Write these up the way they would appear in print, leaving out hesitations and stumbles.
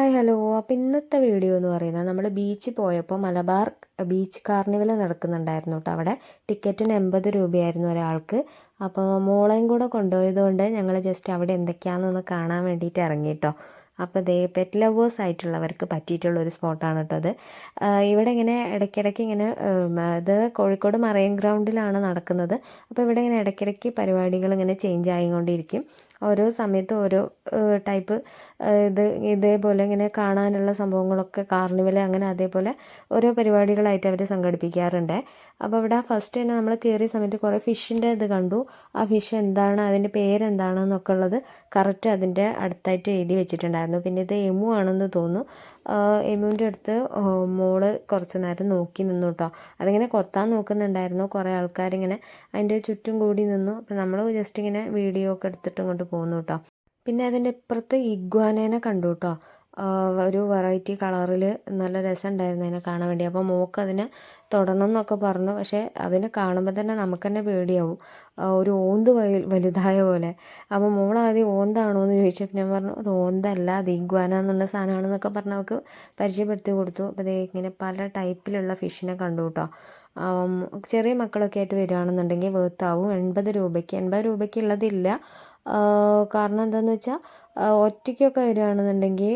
Hi hello. അപ്പോൾ ഇന്നത്തെ video എന്ന് പറയുന്നത് നമ്മൾ ബീച്ചിൽ പോയപ്പോൾ മലബാർ ബീച്ച് കാർണിവൽ നടക്കുന്നുണ്ടായിരുന്നു കേട്ടോ. അവിടെ ടിക്കറ്റിന് 80 രൂപയായിരുന്നു ഒരാൾക്ക്. അപ്പോൾ മോളെയും കൂടെ കൊണ്ടുപോയതുകൊണ്ട് ഞങ്ങൾ ജസ്റ്റ് അവിടെ എന്തൊക്കെയാണെന്നൊന്ന് കാണാൻ വേണ്ടിയിട്ട് ഇറങ്ങി കേട്ടോ. അപ്പോൾ പെറ്റ് ലവേഴ്സ് ആയിട്ടുള്ളവർക്ക് പറ്റിയിട്ടുള്ളൊരു സ്പോട്ടാണ് കേട്ടോ അത്. ഇവിടെ ഇങ്ങനെ ഇടയ്ക്കിടയ്ക്ക് ഇങ്ങനെ ഇത് കോഴിക്കോട് മറൈൻ ഗ്രൗണ്ടിലാണ് നടക്കുന്നത്. അപ്പോൾ ഇവിടെ ഇങ്ങനെ ഇടയ്ക്കിടയ്ക്ക് പരിപാടികൾ ഇങ്ങനെ ചേഞ്ച് ആയിക്കൊണ്ടിരിക്കും. ഓരോ സമയത്ത് ഓരോ ടൈപ്പ് ഇതേപോലെ ഇങ്ങനെ കാണാനുള്ള സംഭവങ്ങളൊക്കെ കാർണിവൽ അങ്ങനെ അതേപോലെ ഓരോ പരിപാടികളായിട്ട് അവർ സംഘടിപ്പിക്കാറുണ്ട്. അപ്പോൾ ഇവിടെ ഫസ്റ്റ് തന്നെ നമ്മൾ കയറിയ സമയത്ത് കുറേ ഫിഷിൻ്റെ ഇത് കണ്ടു. ആ ഫിഷ് എന്താണ്, അതിൻ്റെ പേരെന്താണെന്നൊക്കെ ഉള്ളത് കറക്റ്റ് അതിൻ്റെ അടുത്തായിട്ട് എഴുതി വെച്ചിട്ടുണ്ടായിരുന്നു. പിന്നെ ഇത് എമു ആണെന്ന് തോന്നുന്നു. എമുവിൻ്റെ അടുത്ത് മോള് കുറച്ച് നേരം നോക്കി നിന്നു കേട്ടോ. അതിങ്ങനെ കൊത്താൻ നോക്കുന്നുണ്ടായിരുന്നു. കുറേ ആൾക്കാരിങ്ങനെ അതിൻ്റെ ചുറ്റും കൂടി നിന്നു. അപ്പോൾ നമ്മൾ ജസ്റ്റ് ഇങ്ങനെ വീഡിയോ ഒക്കെ എടുത്തിട്ട് ഇങ്ങോട്ട് പോന്നു കേട്ടോ. പിന്നെ അതിൻ്റെ ഇപ്പുറത്ത് ഇഗ്വാനേനെ കണ്ടു കേട്ടോ. ഒരു വെറൈറ്റി കളറിൽ നല്ല രസമുണ്ടായിരുന്നു അതിനെ കാണാൻ വേണ്ടി. അപ്പോൾ മോൾക്ക് അതിനെ തൊടണം എന്നൊക്കെ പറഞ്ഞു. പക്ഷേ അതിനെ കാണുമ്പോൾ തന്നെ നമുക്ക് തന്നെ പേടിയാവും. ഒരു ഓന്ത് വലുതായ പോലെ. അപ്പോൾ മോൾ ആദ്യം ഓന്താണോ എന്ന് ചോദിച്ചപ്പോൾ ഞാൻ പറഞ്ഞു അത് ഓന്തല്ല, അത് ഇഗ്വാന എന്നുള്ള സാധനമാണെന്നൊക്കെ പറഞ്ഞ് അവൾക്ക് പരിചയപ്പെടുത്തി കൊടുത്തു. അപ്പോൾ അതേ ഇങ്ങനെ പല ടൈപ്പിലുള്ള ഫിഷിനെ കണ്ടു കേട്ടോ. ചെറിയ മക്കളൊക്കെ ആയിട്ട് വരികയാണെന്നുണ്ടെങ്കിൽ വേർത്താവും. 80 രൂപയ്ക്ക് ഉള്ളതില്ല. കാരണം എന്താണെന്ന് വെച്ചാൽ ഒറ്റയ്ക്കൊക്കെ വരികയാണെന്നുണ്ടെങ്കിൽ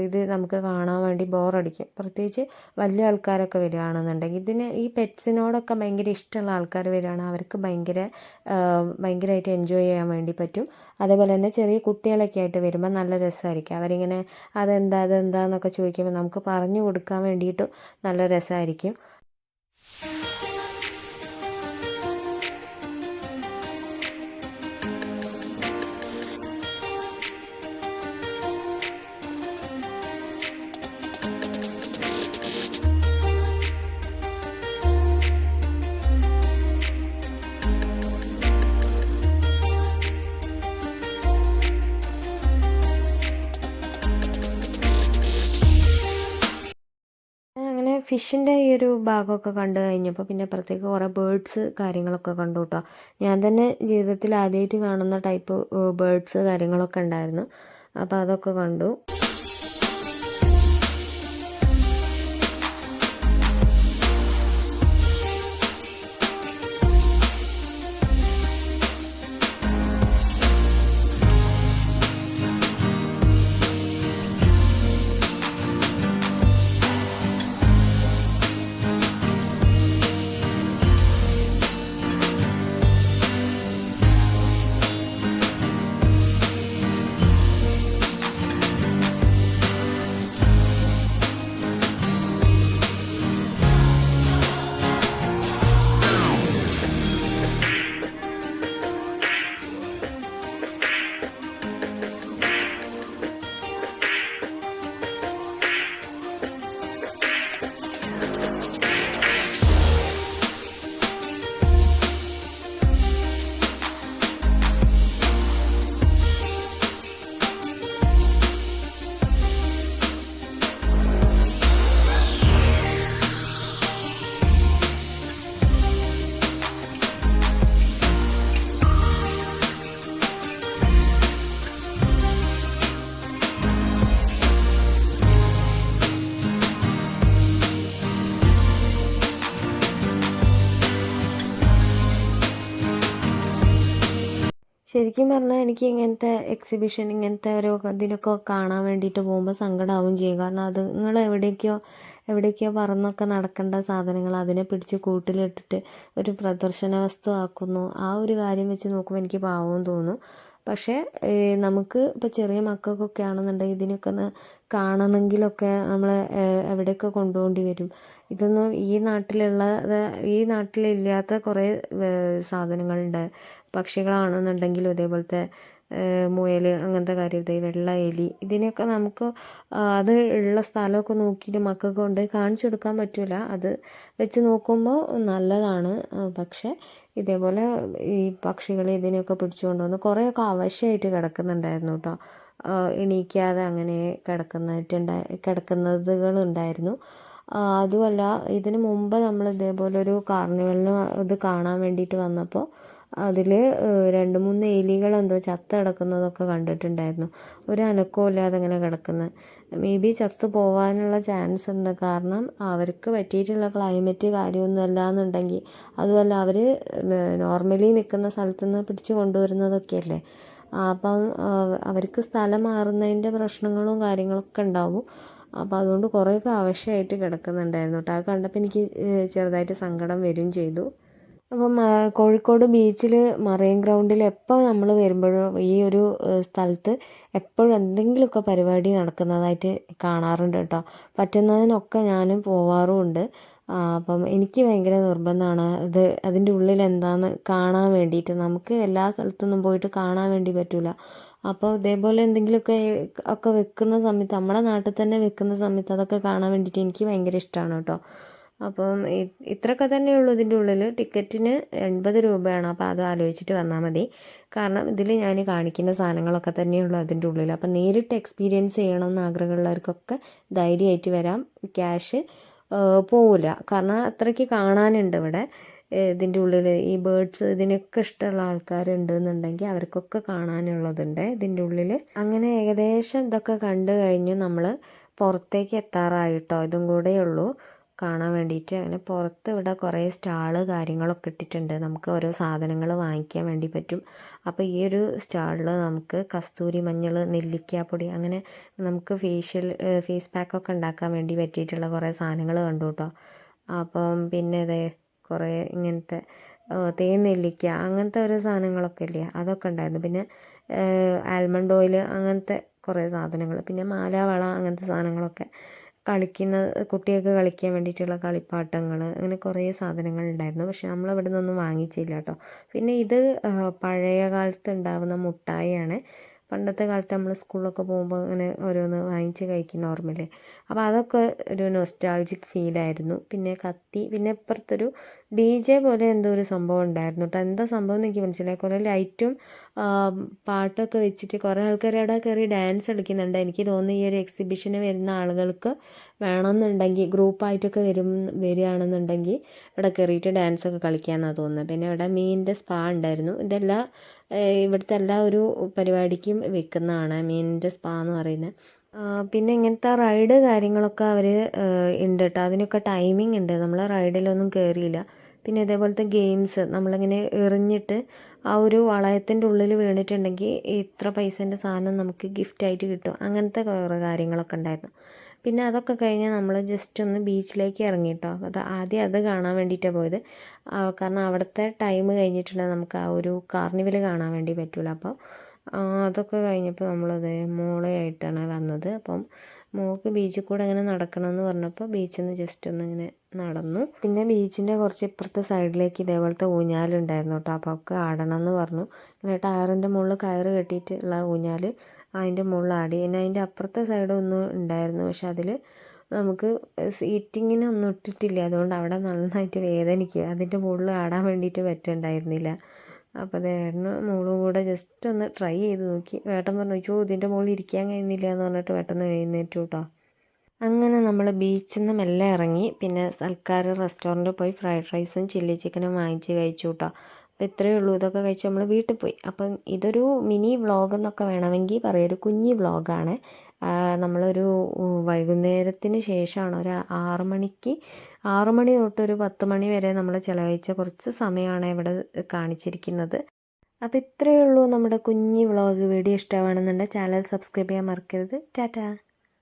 ഇത് നമുക്ക് കാണാൻ വേണ്ടി ബോറടിക്കും. പ്രത്യേകിച്ച് വലിയ ആൾക്കാരൊക്കെ വരികയാണെന്നുണ്ടെങ്കിൽ ഈ പെറ്റ്സിനോടൊക്കെ ഭയങ്കര ഇഷ്ടമുള്ള ആൾക്കാർ വരികയാണെങ്കിൽ അവർക്ക് ഭയങ്കരമായിട്ട് എൻജോയ് ചെയ്യാൻ വേണ്ടി പറ്റും. അതേപോലെ തന്നെ ചെറിയ കുട്ടികളൊക്കെ ആയിട്ട് വരുമ്പോൾ നല്ല രസമായിരിക്കും. അവരിങ്ങനെ അതെന്താന്നൊക്കെ ചോദിക്കുമ്പോൾ നമുക്ക് പറഞ്ഞു കൊടുക്കാൻ വേണ്ടിയിട്ട് നല്ല രസമായിരിക്കും. ഫിഷിൻ്റെ ഈ ഒരു ഭാഗമൊക്കെ കണ്ടു കഴിഞ്ഞപ്പോൾ പിന്നെ പ്രത്യേക കുറേ ബേർഡ്സ് കാര്യങ്ങളൊക്കെ കണ്ടു കേട്ടോ. ഞാൻ തന്നെ ജീവിതത്തിൽ ആദ്യമായിട്ട് കാണുന്ന ടൈപ്പ് ബേർഡ്സ് കാര്യങ്ങളൊക്കെ ഉണ്ടായിരുന്നു. അപ്പോൾ അതൊക്കെ കണ്ടു. ശരിക്കും പറഞ്ഞാൽ എനിക്ക് ഇങ്ങനത്തെ എക്സിബിഷൻ ഇങ്ങനത്തെ ഓരോ ഇതിനൊക്കെ കാണാൻ വേണ്ടിയിട്ട് പോകുമ്പോൾ സങ്കടമാവും ചെയ്യും. കാരണം അത് നിങ്ങൾ എവിടേക്കോ പറന്നൊക്കെ നടക്കേണ്ട സാധനങ്ങൾ അതിനെ പിടിച്ച് കൂട്ടിലിട്ടിട്ട് ഒരു പ്രദർശന വസ്തു ആക്കുന്നു. ആ ഒരു കാര്യം വെച്ച് നോക്കുമ്പോൾ എനിക്ക് പാവവും തോന്നും. പക്ഷേ നമുക്ക് ഇപ്പോൾ ചെറിയ മക്കൾക്കൊക്കെ ആണെന്നുണ്ടെങ്കിൽ ഇതിനൊക്കെ ഒന്ന് കാണണമെങ്കിലൊക്കെ നമ്മൾ എവിടെയൊക്കെ കൊണ്ടുപോകേണ്ടി വരും. ഇതൊന്നും ഈ നാട്ടിലില്ലാത്ത കുറേ സാധനങ്ങളുണ്ട്. പക്ഷികളാണെന്നുണ്ടെങ്കിലും ഇതേപോലത്തെ മുയൽ അങ്ങനത്തെ കാര്യം, വെള്ള എലി, ഇതിനൊക്കെ നമുക്ക് അത് ഉള്ള സ്ഥലമൊക്കെ നോക്കിയിട്ട് മക്കൾക്ക് കൊണ്ട് കാണിച്ചു കൊടുക്കാൻ പറ്റില്ല. അത് വെച്ച് നോക്കുമ്പോൾ നല്ലതാണ്. പക്ഷേ ഇതേപോലെ ഈ പക്ഷികൾ ഇതിനെയൊക്കെ പിടിച്ചുകൊണ്ട് വന്ന് കുറേയൊക്കെ അവശമായിട്ട് കിടക്കുന്നുണ്ടായിരുന്നു കേട്ടോ. എണീക്കാതെ അങ്ങനെ കിടക്കുന്നതുകളുണ്ടായിരുന്നു. അതുമല്ല ഇതിന് മുമ്പ് നമ്മൾ ഇതേപോലെ ഒരു കാർണിവലിന് ഇത് കാണാൻ വേണ്ടിയിട്ട് വന്നപ്പോൾ അതിൽ 2-3 എലികളെന്തോ ചത്ത് കിടക്കുന്നതൊക്കെ കണ്ടിട്ടുണ്ടായിരുന്നു. ഒരു അനക്കവും ഇല്ലാതെ ഇങ്ങനെ കിടക്കുന്നത്. മേ ബി ചത്തു പോകാനുള്ള ചാൻസ് ഉണ്ട്. കാരണം അവർക്ക് പറ്റിയിട്ടുള്ള ക്ലൈമറ്റ് കാര്യമൊന്നും എന്നുണ്ടെങ്കിൽ, അതുമല്ല അവർ നോർമലി നിൽക്കുന്ന സ്ഥലത്തു നിന്ന് പിടിച്ചു കൊണ്ടുവരുന്നതൊക്കെയല്ലേ. അപ്പം അവർക്ക് സ്ഥലം മാറുന്നതിൻ്റെ പ്രശ്നങ്ങളും കാര്യങ്ങളൊക്കെ ഉണ്ടാവും. അപ്പോൾ അതുകൊണ്ട് കുറേയൊക്കെ അവശമായിട്ട് കിടക്കുന്നുണ്ടായിരുന്നു കേട്ടോ. അത് കണ്ടപ്പോൾ എനിക്ക് ചെറുതായിട്ട് സങ്കടം വരികയും ചെയ്തു. അപ്പം കോഴിക്കോട് ബീച്ചിൽ മറൈൻ ഗ്രൗണ്ടിൽ എപ്പോൾ നമ്മൾ വരുമ്പോഴും ഈ ഒരു സ്ഥലത്ത് എപ്പോഴും എന്തെങ്കിലുമൊക്കെ പരിപാടി നടക്കുന്നതായിട്ട് കാണാറുണ്ട് കേട്ടോ. പറ്റുന്നതിനൊക്കെ ഞാനും പോവാറുമുണ്ട്. അപ്പം എനിക്ക് ഭയങ്കര നിർബന്ധമാണ് അതിൻ്റെ ഉള്ളിൽ എന്താണെന്ന് കാണാൻ വേണ്ടിയിട്ട്. നമുക്ക് എല്ലാ സ്ഥലത്തൊന്നും പോയിട്ട് കാണാൻ വേണ്ടി പറ്റില്ല. അപ്പോൾ ഇതേപോലെ എന്തെങ്കിലുമൊക്കെ വെക്കുന്ന സമയത്ത്, നമ്മുടെ നാട്ടിൽ തന്നെ വെക്കുന്ന സമയത്ത് അതൊക്കെ കാണാൻ വേണ്ടിയിട്ട് എനിക്ക് ഭയങ്കര ഇഷ്ടമാണ് കേട്ടോ. അപ്പം ഇത്രയൊക്കെ തന്നെയുള്ളൂ ഇതിൻ്റെ ഉള്ളിൽ. ടിക്കറ്റിന് 80 രൂപയാണ്. അപ്പോൾ അത് ആലോചിച്ചിട്ട് വന്നാൽ മതി. കാരണം ഇതിൽ ഞാൻ കാണിക്കുന്ന സാധനങ്ങളൊക്കെ തന്നെയുള്ളൂ അതിൻ്റെ ഉള്ളിൽ. അപ്പം നേരിട്ട് എക്സ്പീരിയൻസ് ചെയ്യണമെന്ന് ആഗ്രഹമുള്ളവർക്കൊക്കെ ധൈര്യമായിട്ട് വരാം. ക്യാഷ് പോവില്ല. കാരണം അത്രയ്ക്ക് കാണാനുണ്ട് ഇവിടെ. ഇതിൻ്റെ ഉള്ളിൽ ഈ ബേർഡ്സ് ഇതിനൊക്കെ ഇഷ്ടമുള്ള ആൾക്കാരുണ്ടെന്നുണ്ടെങ്കിൽ അവർക്കൊക്കെ കാണാനുള്ളതുണ്ട് ഇതിൻ്റെ ഉള്ളിൽ. അങ്ങനെ ഏകദേശം ഇതൊക്കെ കണ്ടു കഴിഞ്ഞ് നമ്മൾ പുറത്തേക്ക് എത്താറായിട്ടോ. ഇതും കൂടെ ഉള്ളൂ കാണാൻ വേണ്ടിയിട്ട്. അങ്ങനെ പുറത്ത് ഇവിടെ കുറേ സ്റ്റാള് കാര്യങ്ങളൊക്കെ ഇട്ടിട്ടുണ്ട്. നമുക്ക് ഓരോ സാധനങ്ങൾ വാങ്ങിക്കാൻ വേണ്ടി പറ്റും. അപ്പോൾ ഈ ഒരു സ്റ്റാളിൽ നമുക്ക് കസ്തൂരി മഞ്ഞൾ, നെല്ലിക്കാപ്പൊടി, അങ്ങനെ നമുക്ക് ഫേസ് പാക്കൊക്കെ ഉണ്ടാക്കാൻ വേണ്ടി പറ്റിയിട്ടുള്ള കുറേ സാധനങ്ങൾ കണ്ടു കേട്ടോ. അപ്പം പിന്നെ കുറേ ഇങ്ങനത്തെ തേൻ നെല്ലിക്ക അങ്ങനത്തെ ഓരോ സാധനങ്ങളൊക്കെ ഇല്ലേ, അതൊക്കെ ഉണ്ടായിരുന്നു. പിന്നെ ആൽമണ്ട് ഓയിൽ അങ്ങനത്തെ കുറേ സാധനങ്ങൾ, പിന്നെ മാല, വള അങ്ങനത്തെ സാധനങ്ങളൊക്കെ, കുട്ടികൾക്ക് കളിക്കാൻ വേണ്ടിയിട്ടുള്ള കളിപ്പാട്ടങ്ങൾ, അങ്ങനെ കുറേ സാധനങ്ങൾ ഉണ്ടായിരുന്നു. പക്ഷെ നമ്മളവിടെ നിന്നൊന്നും വാങ്ങിച്ചില്ല കേട്ടോ. പിന്നെ ഇത് പഴയ കാലത്ത് ഉണ്ടാവുന്ന മുട്ടായിയാണ്. പണ്ടത്തെ കാലത്ത് നമ്മൾ സ്കൂളിലൊക്കെ പോകുമ്പോൾ അങ്ങനെ ഓരോന്ന് വാങ്ങിച്ച് കഴിക്കുന്ന ഓർമ്മയില്ലേ. അപ്പോൾ അതൊക്കെ ഒരു നൊസ്റ്റാൾജിക് ഫീലായിരുന്നു. പിന്നെ കത്തി, പിന്നെ ഇപ്പുറത്തൊരു DJ പോലെ എന്തോ ഒരു സംഭവം ഉണ്ടായിരുന്നു കേട്ടോ. എന്താ സംഭവം എന്ന് എനിക്ക് മനസ്സിലായി. കുറേ ലൈറ്റും പാട്ടൊക്കെ വെച്ചിട്ട് കുറേ ആൾക്കാർ അവിടെ കയറി ഡാൻസ് കളിക്കുന്നുണ്ട്. എനിക്ക് തോന്നുന്നു ഈ ഒരു എക്സിബിഷന് വരുന്ന ആളുകൾക്ക് വേണമെന്നുണ്ടെങ്കിൽ ഗ്രൂപ്പായിട്ടൊക്കെ വരികയാണെന്നുണ്ടെങ്കിൽ ഇവിടെ കയറിയിട്ട് ഡാൻസൊക്കെ കളിക്കാമെന്നാണ് തോന്നുന്നത്. പിന്നെ ഇവിടെ മീനിൻ്റെ സ്പാ ഉണ്ടായിരുന്നു. ഇതെല്ലാം ഇവിടുത്തെ എല്ലാ ഒരു പരിപാടിക്കും വെക്കുന്നതാണ് മീനിൻ്റെ സ്പാ എന്ന് പറയുന്നത്. പിന്നെ ഇങ്ങനത്തെ റൈഡ് കാര്യങ്ങളൊക്കെ അവർ ഉണ്ട് കേട്ടോ. അതിനൊക്കെ ടൈമിംഗ് ഉണ്ട്. നമ്മൾ റൈഡിലൊന്നും കയറിയില്ല. പിന്നെ ഇതേപോലത്തെ ഗെയിംസ് നമ്മളിങ്ങനെ എറിഞ്ഞിട്ട് ആ ഒരു വളയത്തിൻ്റെ ഉള്ളിൽ വീണിട്ടുണ്ടെങ്കിൽ ഇത്ര പൈസേൻ്റെ സാധനം നമുക്ക് ഗിഫ്റ്റായിട്ട് കിട്ടും. അങ്ങനത്തെ കുറേ കാര്യങ്ങളൊക്കെ ഉണ്ടായിരുന്നു. പിന്നെ അതൊക്കെ കഴിഞ്ഞ് നമ്മൾ ജസ്റ്റ് ഒന്ന് ബീച്ചിലേക്ക് ഇറങ്ങി കേട്ടോ. ആദ്യം അത് കാണാൻ വേണ്ടിയിട്ടാണ് പോയത്. കാരണം അവിടുത്തെ ടൈം കഴിഞ്ഞിട്ടുണ്ടെങ്കിൽ നമുക്ക് ആ ഒരു കാർണിവൽ കാണാൻ വേണ്ടി പറ്റില്ല. അപ്പോൾ അതൊക്കെ കഴിഞ്ഞപ്പോൾ നമ്മളത് മോളെയായിട്ടാണ് വന്നത്. അപ്പം മോൾക്ക് ബീച്ചിൽ കൂടെ അങ്ങനെ നടക്കണമെന്ന് പറഞ്ഞപ്പോൾ ബീച്ചിൽ നിന്ന് ജസ്റ്റ് ഒന്ന് ഇങ്ങനെ നടന്നു. പിന്നെ ബീച്ചിൻ്റെ കുറച്ച് ഇപ്പുറത്തെ സൈഡിലേക്ക് ഇതേപോലത്തെ ഊഞ്ഞാലുണ്ടായിരുന്നു കേട്ടോ. അപ്പോൾ ഒക്കെ ആടണം എന്ന് പറഞ്ഞു. ഇങ്ങനെ ടയറിൻ്റെ മുകളിൽ കയറ് കെട്ടിയിട്ടുള്ള ഊഞ്ഞാൽ, അതിൻ്റെ മുകളിൽ ആടി. പിന്നെ അതിൻ്റെ അപ്പുറത്തെ സൈഡൊന്നും ഉണ്ടായിരുന്നു. പക്ഷെ അതിൽ നമുക്ക് സീറ്റിങ്ങിനൊന്നും ഇട്ടിട്ടില്ല. അതുകൊണ്ട് അവിടെ നന്നായിട്ട് വേദനിക്കുക. അതിൻ്റെ മുകളിൽ ആടാൻ വേണ്ടിയിട്ട് പറ്റുന്നുണ്ടായിരുന്നില്ല. അപ്പോൾ ഏട്ടനും മോളും കൂടെ ജസ്റ്റ് ഒന്ന് ട്രൈ ചെയ്ത് നോക്കി. ഏട്ടൻ പറഞ്ഞു, "ചോ ഇതിൻ്റെ മുകളിൽ ഇരിക്കാൻ കഴിയുന്നില്ല" എന്ന് പറഞ്ഞിട്ട് പെട്ടെന്ന് എഴുന്നേറ്റു കേട്ടോ. അങ്ങനെ നമ്മൾ ബീച്ചിൽ നിന്ന് മെല്ലെ ഇറങ്ങി. പിന്നെ സൽക്കാർ റെസ്റ്റോറൻറ്റിൽ പോയി ഫ്രൈഡ് റൈസും ചില്ലി ചിക്കനും വാങ്ങിച്ച് കഴിച്ചു കേട്ടോ. അപ്പോൾ ഇത്രയേ ഉള്ളൂ. ഇതൊക്കെ കഴിച്ച് നമ്മൾ വീട്ടിൽ പോയി. അപ്പം ഇതൊരു മിനി വ്ളോഗ് എന്നൊക്കെ വേണമെങ്കിൽ പറയാം. ഒരു കുഞ്ഞി വ്ളോഗാണ്. നമ്മളൊരു വൈകുന്നേരത്തിന് ശേഷമാണ് ഒരു 6 മണി തൊട്ടൊരു 10 മണി വരെ നമ്മൾ ചിലവഴിച്ച കുറച്ച് സമയമാണ് ഇവിടെ കാണിച്ചിരിക്കുന്നത്. അപ്പോൾ ഇത്രയേ ഉള്ളൂ നമ്മുടെ കുഞ്ഞി വ്ളോഗ്. വീഡിയോ ഇഷ്ടമാണെന്നുണ്ടെങ്കിൽ ചാനൽ സബ്സ്ക്രൈബ് ചെയ്യാൻ മറക്കരുത്. ടാറ്റാ.